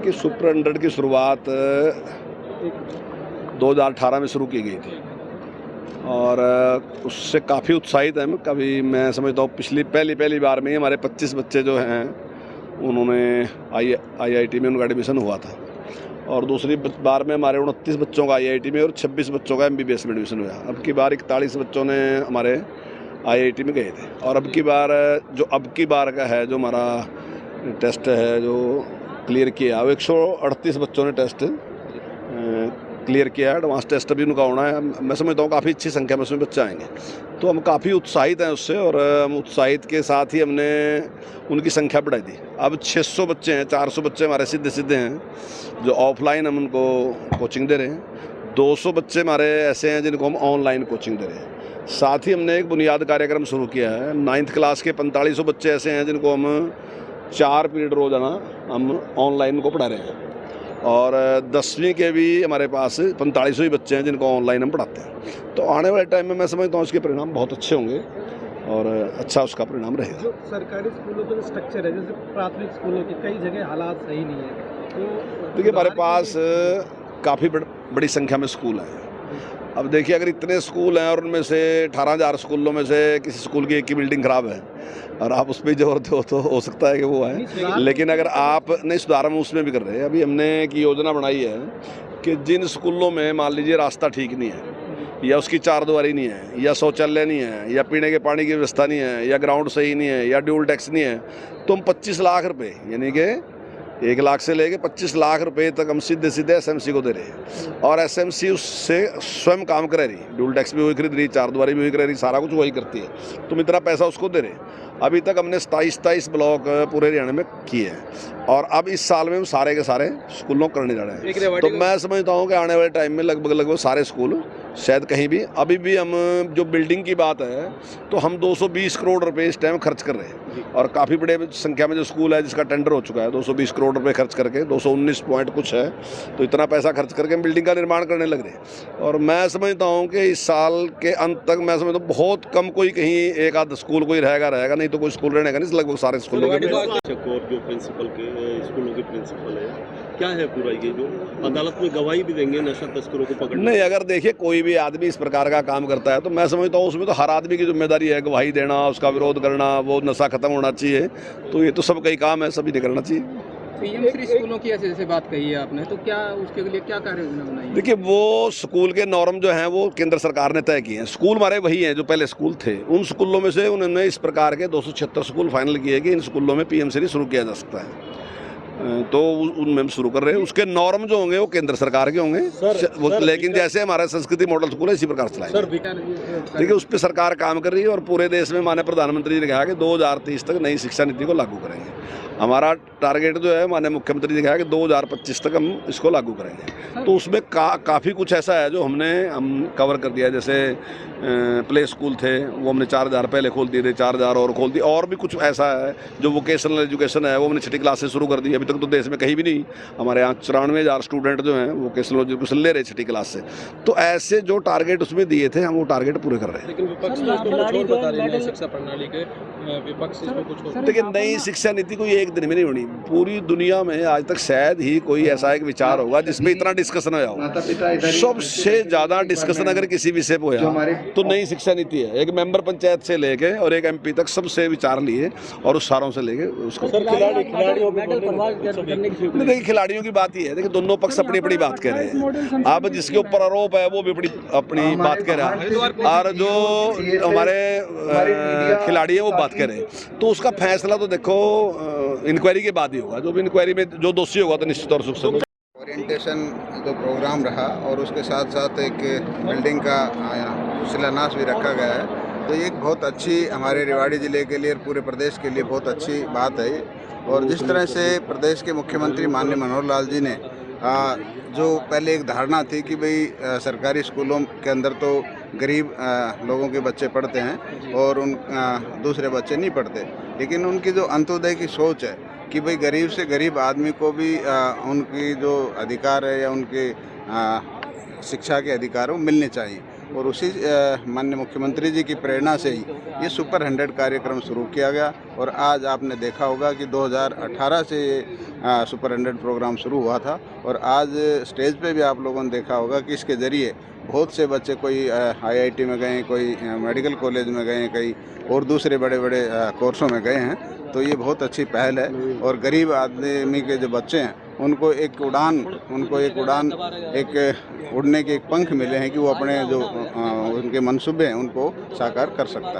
देखिए सुपर 100 की शुरुआत 2018 में शुरू की गई थी और उससे काफ़ी उत्साहित हैं। कभी मैं समझता हूँ पहली बार में ही हमारे 25 बच्चे जो हैं उन्होंने IIT में उनका एडमिशन हुआ था और दूसरी बार में हमारे 29 बच्चों का IIT में और 26 बच्चों का MBBS में एडमिशन हुआ। अब की बार 41 बच्चों ने हमारे IIT में गए थे और अब की बार का है जो हमारा टेस्ट है जो क्लियर किया, वो 138 बच्चों ने टेस्ट क्लियर किया है। एडवांस टेस्ट भी उनका होना है। मैं समझता हूँ काफ़ी अच्छी संख्या में उसमें बच्चे आएंगे, तो हम काफ़ी उत्साहित हैं उससे और हम उत्साहित के साथ ही हमने उनकी संख्या बढ़ाई दी। अब 600 बच्चे हैं, 400 बच्चे हमारे सीधे हैं जो ऑफलाइन हम उनको कोचिंग दे रहे हैं, 200 बच्चे हमारे ऐसे हैं जिनको हम ऑनलाइन कोचिंग दे रहे हैं। साथ ही हमने एक बुनियाद कार्यक्रम शुरू किया है। 9th क्लास के 4500 बच्चे ऐसे हैं जिनको हम 4 पीरियड रोज़ाना हम ऑनलाइन को पढ़ा रहे हैं और 10वीं के भी हमारे पास 4500 ही बच्चे हैं जिनको ऑनलाइन हम पढ़ाते हैं। तो आने वाले टाइम में मैं समझता हूँ इसके परिणाम बहुत अच्छे होंगे और अच्छा उसका परिणाम रहेगा। जो सरकारी स्कूलों का स्ट्रक्चर है, जैसे प्राथमिक स्कूलों की कई जगह हालात सही नहीं है, तो देखिए हमारे पास काफ़ी बड़ी संख्या में स्कूल हैं। अब देखिए अगर इतने स्कूल हैं और उनमें से 18,000 स्कूलों में से किसी स्कूल की एक की बिल्डिंग ख़राब है और आप उस पर जोर दो तो हो सकता है कि वो है, लेकिन अगर आप नहीं सुधार हम उसमें भी कर रहे हैं। अभी हमने एक योजना बनाई है कि जिन स्कूलों में मान लीजिए रास्ता ठीक नहीं है या उसकी चारदीवारी नहीं है या शौचालय नहीं है या पीने के पानी की व्यवस्था नहीं है या ग्राउंड सही नहीं है या ड्यूल टैक्स नहीं है, तो हम 25 लाख रुपये यानी कि 1 लाख से लेके 25 लाख रुपए तक हम सीधे SMC को दे रहे हैं और SMC उससे स्वयं काम कर रही, ड्यूल टैक्स भी वही खरीद रही, चारदीवारी भी वही कर रही, सारा कुछ वही करती है। तुम इतना पैसा उसको दे रहे। अभी तक हमने 27 ब्लॉक पूरे हरियाणा में किए हैं और अब इस साल में हम सारे के सारे स्कूलों करने जा रहे हैं। तो मैं समझता हूँ कि आने वाले टाइम में लगभग सारे स्कूल शायद कहीं भी, अभी भी हम जो बिल्डिंग की बात है तो हम 220 करोड़ रुपए इस टाइम खर्च कर रहे हैं और काफ़ी बड़े संख्या में जो स्कूल है जिसका टेंडर हो चुका है 220 करोड़ रुपए खर्च करके 219 पॉइंट कुछ है, तो इतना पैसा खर्च करके हम बिल्डिंग का निर्माण करने लग रहे हैं। और मैं समझता हूँ कि इस साल के अंत तक मैं समझता हूँ बहुत कम कोई कहीं एक आध स्कूल कोई रहेगा, नहीं तो कोई स्कूल रहेगा नहीं, लगभग सारे स्कूलों के जो प्रिंसिपल के स्कूलों के प्रिंसिपल है क्या है पूरा ये जो अदालत में गवाही भी देंगे नशा तस्करों को पकड़ने? नहीं, अगर देखिए कोई भी आदमी इस प्रकार का काम करता है तो मैं समझता हूँ उसमें तो हर आदमी की जिम्मेदारी है गवाही देना, उसका विरोध करना, वो नशा खत्म होना चाहिए, तो ये तो सबका ही काम है, सभी ने करना चाहिए। PM श्री स्कूलों की ऐसे बात कही है आपने, तो क्या उसके लिए क्या कार्य योजना बनाई है? देखिए वो स्कूल के नॉर्म जो हैं वो केंद्र सरकार ने तय किए हैं। स्कूल हमारे वही हैं जो पहले स्कूल थे, उन स्कूलों में से उन्होंने इस प्रकार के 276 स्कूल फाइनल किए कि इन स्कूलों में PM श्री शुरू किया जा सकता है, तो उनमें हम शुरू कर रहे हैं। उसके नॉर्म जो होंगे वो केंद्र सरकार के होंगे, लेकिन जैसे हमारा संस्कृति मॉडल स्कूल है इसी प्रकार चलाएंगे। देखिए उस पर सरकार काम कर रही है और पूरे देश में माननीय प्रधानमंत्री ने कहा कि 2030 तक नई शिक्षा नीति को लागू करेंगे। हमारा टारगेट जो है माननीय मुख्यमंत्री ने कहा कि 2025 तक हम इसको लागू करेंगे, तो उसमें काफ़ी कुछ ऐसा है जो हम कवर कर दिया। जैसे प्ले स्कूल थे वो हमने 4000 पहले खोल दिए थे, 4000 और खोल दिए, और भी कुछ ऐसा है जो वोकेशनल एजुकेशन है वो हमने 6ठी क्लास से शुरू कर दी। अभी तक तो देश में कहीं भी नहीं, हमारे यहाँ 94,000 स्टूडेंट जो हैं वोकेशनल एजुकेशन ले रहे 6ठी क्लास से। तो ऐसे जो टारगेट उसमें दिए थे हम वो टारगेट पूरे कर रहे हैं। लेकिन विपक्ष नई शिक्षा प्रणाली के विपक्ष देखिए नई शिक्षा नीति कोई एक दिन में नहीं होनी, पूरी दुनिया में आज तक शायद ही कोई ऐसा एक विचार होगा जिसमें इतना डिस्कशन आया हो। सबसे ज़्यादा डिस्कशन अगर किसी विषय पर होया तो नई शिक्षा नीति है। एक मेंबर पंचायत से लेके और एक MP तक सबसे विचार लिए और उस सारों से लेके उसको। देखिए खिलाड़ियों की बात ही है, देखिए दोनों पक्ष अपनी अपनी बात कह रहे हैं। अब जिसके ऊपर आरोप है वो भी अपनी बात कह रहा है और जो हमारे खिलाड़ी है वो बात कह रहे हैं, तो उसका फैसला तो देखो इंक्वायरी के बाद ही होगा। जो भी इंक्वायरी में जो दोषी होगा तो निश्चित तौर से ओरिएंटेशन जो प्रोग्राम रहा और उसके साथ साथ एक बिल्डिंग का शिलान्यास भी रखा गया है, तो ये एक बहुत अच्छी हमारे रेवाड़ी ज़िले के लिए और पूरे प्रदेश के लिए बहुत अच्छी बात है। और जिस तरह से प्रदेश के मुख्यमंत्री माननीय मनोहर लाल जी ने जो पहले एक धारणा थी कि भाई सरकारी स्कूलों के अंदर तो गरीब लोगों के बच्चे पढ़ते हैं और दूसरे बच्चे नहीं पढ़ते, लेकिन उनकी जो अंत्योदय की सोच है कि भाई गरीब से गरीब आदमी को भी उनकी जो अधिकार है या उनके शिक्षा के अधिकार वो मिलने चाहिए, और उसी माननीय मुख्यमंत्री जी की प्रेरणा से ही ये सुपर 100 कार्यक्रम शुरू किया गया। और आज आपने देखा होगा कि 2018 से ये सुपर 100 प्रोग्राम शुरू हुआ था और आज स्टेज पे भी आप लोगों ने देखा होगा कि इसके ज़रिए बहुत से बच्चे कोई आईआईटी में गए, कोई मेडिकल कॉलेज में गए, कई और दूसरे बड़े बड़े कोर्सों में गए हैं। तो ये बहुत अच्छी पहल है और गरीब आदमी के जो बच्चे हैं उनको एक उड़ान एक उड़ने के एक पंख मिले हैं कि वो अपने जो उनके मंसूबे हैं उनको साकार कर सकता है।